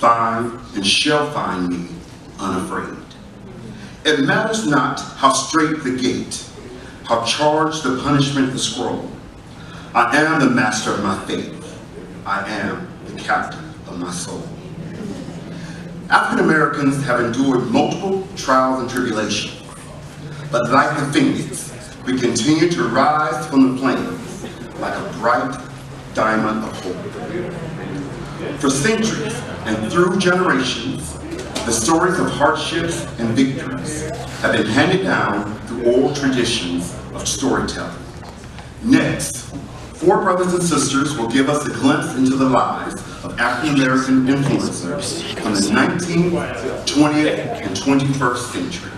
find and shall find me unafraid. It matters not how straight the gate, how charged the punishment the scroll. I am the master of my faith. I am the captain of my soul. African Americans have endured multiple trials and tribulations, but like the phoenix, we continue to rise from the flames like a bright diamond of hope. For centuries and through generations, the stories of hardships and victories have been handed down through oral traditions of storytelling. Next, four brothers and sisters will give us a glimpse into the lives of African American influencers from the 19th, 20th, and 21st century.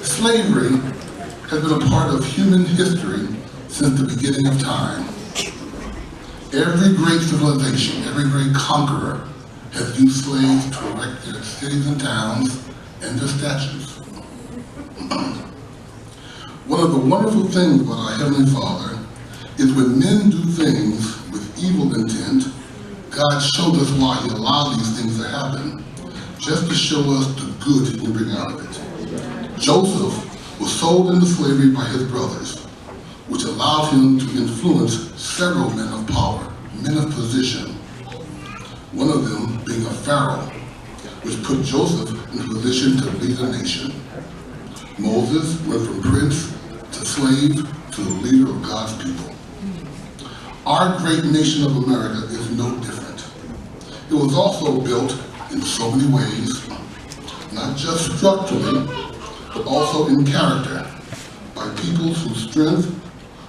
Slavery has been a part of human history since the beginning of time. Every great civilization, every great conqueror has used slaves to erect their cities and towns and their statues. One of the wonderful things about our Heavenly Father is when men do things with evil intent, God shows us why He allowed these things to happen, just to show us the good He can bring out of it. Joseph was sold into slavery by his brothers, which allowed him to influence several men of power, men of position. One of them being a pharaoh, which put Joseph in a position to lead a nation. Moses went from prince to slave to the leader of God's people. Our great nation of America is no different. It was also built in so many ways, not just structurally, but also in character, by peoples whose strength,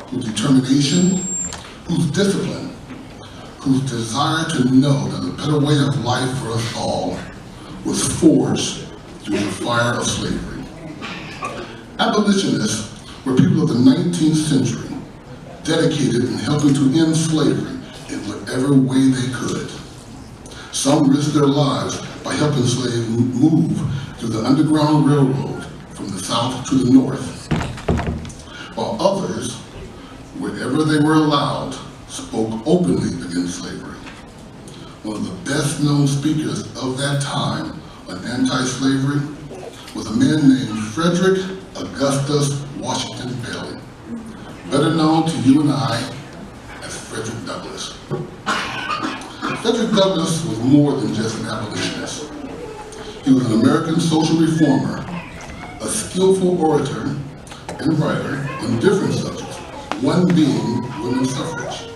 whose determination, whose discipline, whose desire to know that a better way of life for us all was forged through the fire of slavery. Abolitionists were people of the 19th century, dedicated in helping to end slavery in whatever way they could. Some risked their lives by helping slaves move through the Underground Railroad from the south to the north, while others, wherever they were allowed, spoke openly against slavery. One of the best known speakers of that time on anti-slavery was a man named Frederick Augustus Washington Bailey, better known to you and I as Frederick Douglass. Frederick Douglass was more than just an abolitionist. He was an American social reformer, a skillful orator and writer on different subjects, one being women's suffrage.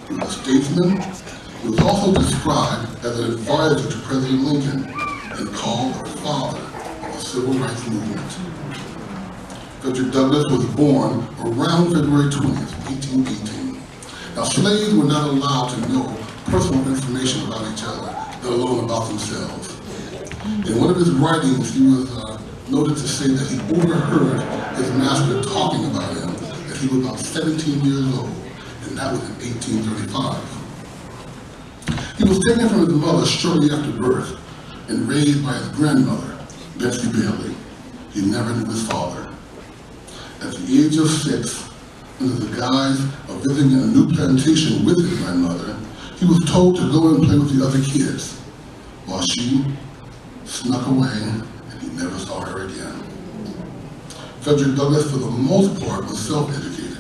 He was a statesman. He was also described as an advisor to President Lincoln and called the father of the civil rights movement. Frederick Douglass was born around February 20th, 1818. Now, slaves were not allowed to know personal information about each other, let alone about themselves. In one of his writings, he was noted to say that he overheard his master talking about him as he was about 17 years old, and that was in 1835. He was taken from his mother shortly after birth and raised by his grandmother, Betsy Bailey. He never knew his father. At the age of 6, under the guise of visiting a new plantation with his grandmother, he was told to go and play with the other kids, while she snuck away and he never saw her again. Frederick Douglass, for the most part, was self-educated.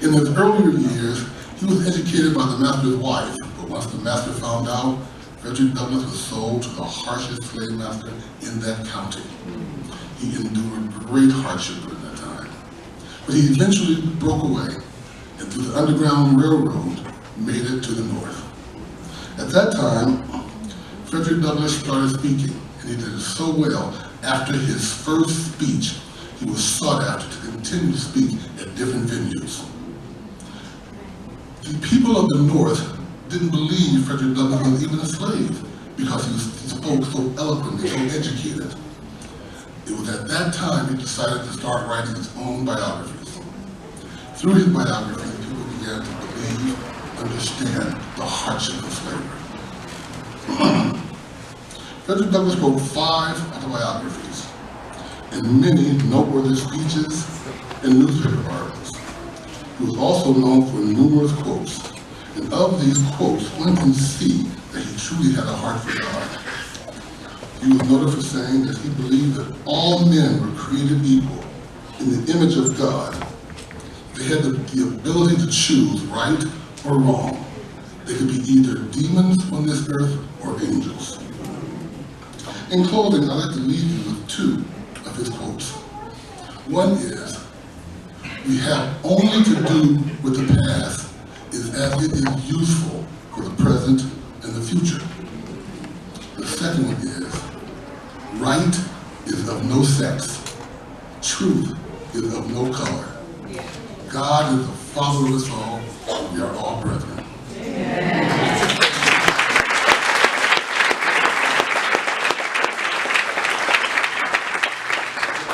In his earlier years, he was educated by the master's wife, but once the master found out, Frederick Douglass was sold to the harshest slave master in that county. He endured great hardship during that time. But he eventually broke away, and through the Underground Railroad, made it to the north. At that time, Frederick Douglass started speaking, and he did it so well. After his first speech, he was sought after to continue to speak at different venues. The people of the North didn't believe Frederick Douglass was even a slave because he spoke so eloquently, so educated. It was at that time he decided to start writing his own biographies. Through his biographies, people began to believe slaves understand the hardship of slavery. Frederick Douglass wrote 5 autobiographies and many noteworthy speeches and newspaper articles. He was also known for numerous quotes, and of these quotes, one can see that he truly had a heart for God. He was noted for saying that he believed that all men were created equal in the image of God. They had the ability to choose right or wrong. They could be either demons on this earth or angels. In closing, I'd like to leave you with 2 of his quotes. One is, "We have only to do with the past as it is useful for the present and the future." The second one is, "Right is of no sex. Truth is of no color. God is the Father of us all, and we are all brethren."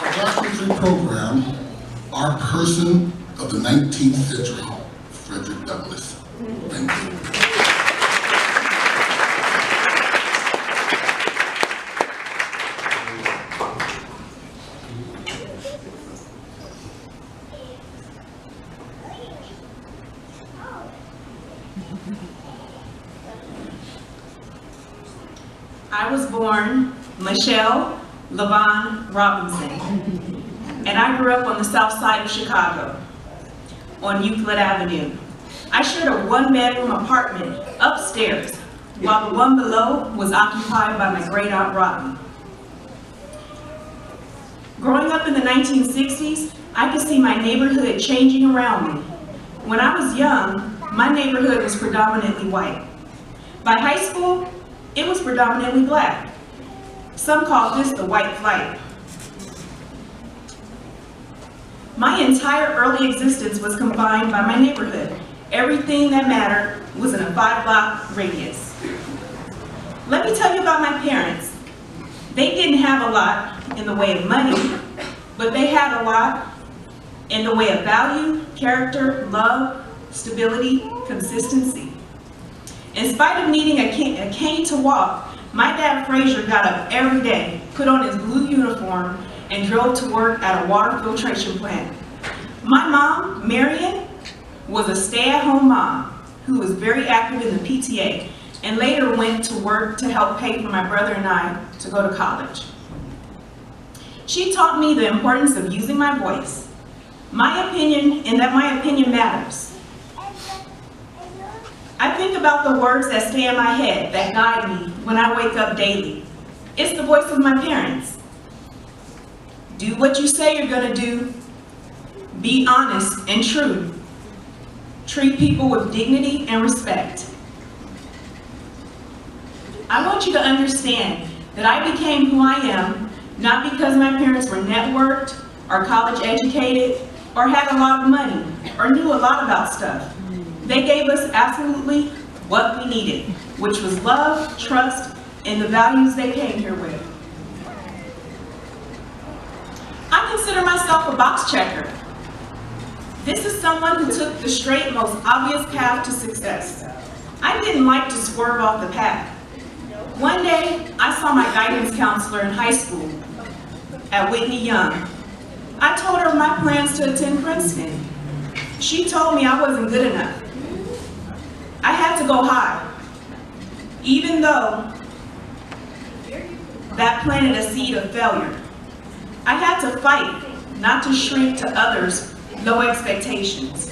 Our last century program, Our Person of the 19th Century, Frederick Douglass. Thank you. I was born Michelle LaVon Robinson, and I grew up on the south side of Chicago, on Euclid Avenue. I shared a 1-bedroom apartment upstairs, while the one below was occupied by my great aunt Robin. Growing up in the 1960s, I could see my neighborhood changing around me. When I was young, my neighborhood was predominantly white. By high school, it was predominantly black. Some call this the white flight. My entire early existence was confined by my neighborhood. Everything that mattered was in a 5-block radius. Let me tell you about my parents. They didn't have a lot in the way of money, but they had a lot in the way of value, character, love, stability, consistency. In spite of needing a cane to walk, my dad Frazier got up every day, put on his blue uniform, and drove to work at a water filtration plant. My mom, Marion, was a stay-at-home mom who was very active in the PTA and later went to work to help pay for my brother and I to go to college. She taught me the importance of using my voice, my opinion, and that my opinion matters. I think about the words that stay in my head, that guide me when I wake up daily. It's the voice of my parents. Do what you say you're gonna do. Be honest and true. Treat people with dignity and respect. I want you to understand that I became who I am, not because my parents were networked, or college educated, or had a lot of money, or knew a lot about stuff. They gave us absolutely what we needed, which was love, trust, and the values they came here with. I consider myself a box checker. This is someone who took the straight, most obvious path to success. I didn't like to swerve off the path. One day, I saw my guidance counselor in high school at Whitney Young. I told her my plans to attend Princeton. She told me I wasn't good enough. I had to go high, even though that planted a seed of failure. I had to fight, not to shrink to others' low expectations.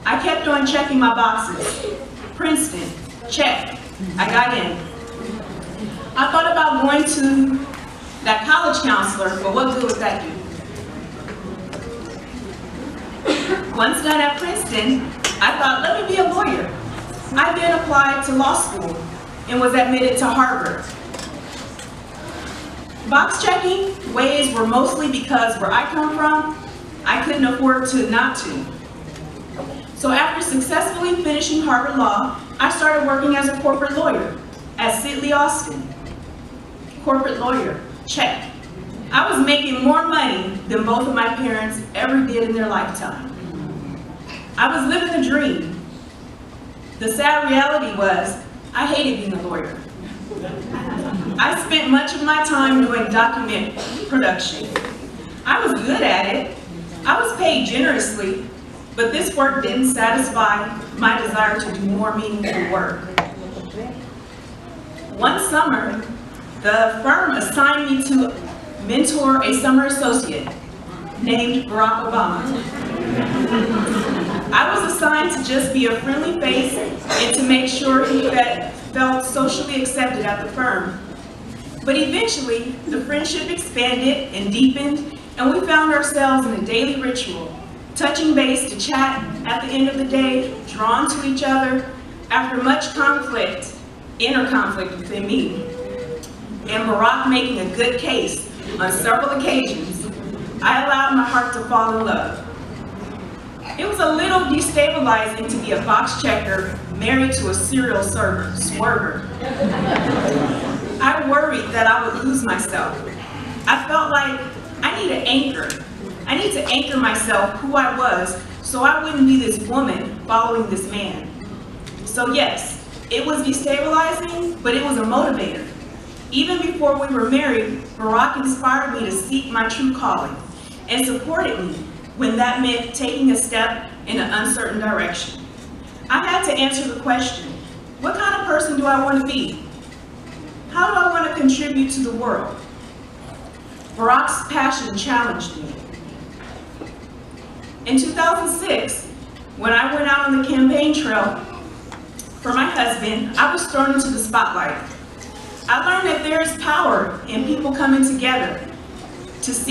I kept on checking my boxes. Princeton, check, I got in. I thought about going to that college counselor, but what good would that do? Once done at Princeton, I thought, let me be a lawyer. I then applied to law school and was admitted to Harvard. Box checking ways were mostly because where I come from, I couldn't afford to not to. So after successfully finishing Harvard Law, I started working as a corporate lawyer at Sidley Austin. Corporate lawyer, check. I was making more money than both of my parents ever did in their lifetime. I was living a dream, The sad reality was, I hated being a lawyer. I spent much of my time doing document production. I was good at it. I was paid generously, but this work didn't satisfy my desire to do more meaningful work. One summer, the firm assigned me to mentor a summer associate named Barack Obama. I was assigned to just be a friendly face and to make sure he felt socially accepted at the firm. But eventually, the friendship expanded and deepened, and we found ourselves in a daily ritual, touching base to chat at the end of the day, drawn to each other. After much conflict, inner conflict within me, and Barack making a good case on several occasions, I allowed my heart to fall in love. It was a little destabilizing to be a box checker married to a serial swerver. I worried that I would lose myself. I felt like I need an anchor. I need to anchor myself who I was so I wouldn't be this woman following this man. So yes, it was destabilizing, but it was a motivator. Even before we were married, Barack inspired me to seek my true calling and supported me when that meant taking a step in an uncertain direction. I had to answer the question, what kind of person do I want to be? How do I want to contribute to the world? Barack's passion challenged me. In 2006, when I went out on the campaign trail for my husband, I was thrown into the spotlight. I learned that there is power in people coming together to see